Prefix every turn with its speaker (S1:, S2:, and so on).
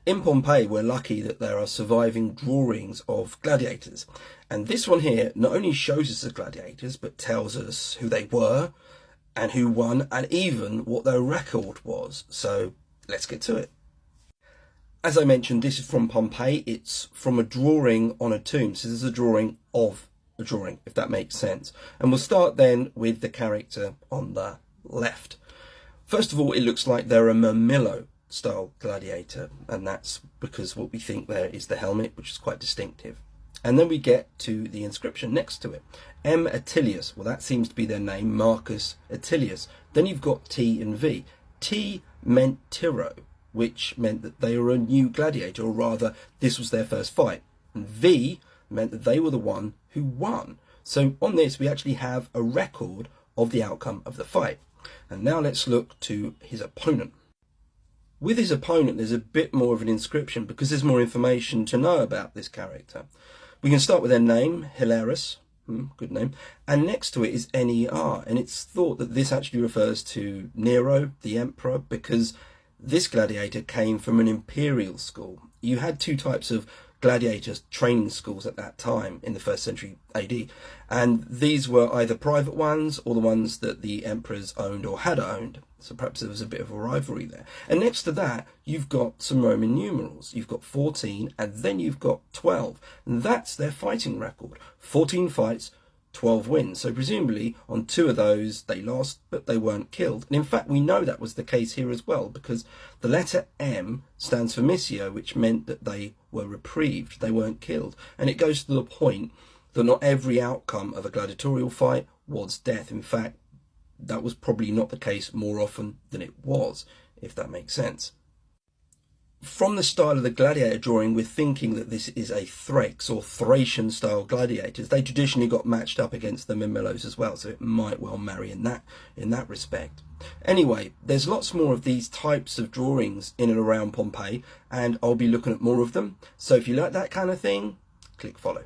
S1: In Pompeii, we're lucky that there are surviving drawings of gladiators. And this one here not only shows us the gladiators, but tells us who they were and who won and even what their record was. So let's get to it. As I mentioned, this is from Pompeii. It's from a drawing on a tomb. So this is a drawing of a drawing, if that makes sense. And we'll start then with the character on the left. First of all, it looks like they're a Murmillo style gladiator, and that's because what we think there is the helmet, which is quite distinctive. And then we get to the inscription next to it, M. Attilius. Well, that seems to be their name, Marcus Attilius. Then you've got T and V. T meant Tiro, which meant that they were a new gladiator, or rather this was their first fight. And V meant that they were the one who won. So on this we actually have a record of the outcome of the fight. And now let's look to his opponent. With his opponent, there's a bit more of an inscription because there's more information to know about this character. We can start with their name, Hilarus, good name, and next to it is NER, and it's thought that this actually refers to Nero, the emperor, because this gladiator came from an imperial school. You had two types of gladiators training schools at that time in the 1st century AD, and these were either private ones or the ones that the emperors owned or had owned. So perhaps there was a bit of a rivalry there. And next to that, you've got some Roman numerals. You've got 14 and then you've got 12. And that's their fighting record. 14 fights, 12 wins. So presumably on 2 of those they lost, but they weren't killed. And in fact, we know that was the case here as well, because the letter M stands for missio, which meant that they were reprieved. They weren't killed. And it goes to the point that not every outcome of a gladiatorial fight was death. In fact, that was probably not the case more often than it was, if that makes sense. From the style of the gladiator drawing, we're thinking that this is a Thrax or Thracian style gladiators. They traditionally got matched up against the Murmillos as well, so it might well marry in that respect. Anyway, there's lots more of these types of drawings in and around Pompeii, and I'll be looking at more of them. So if you like that kind of thing, click follow.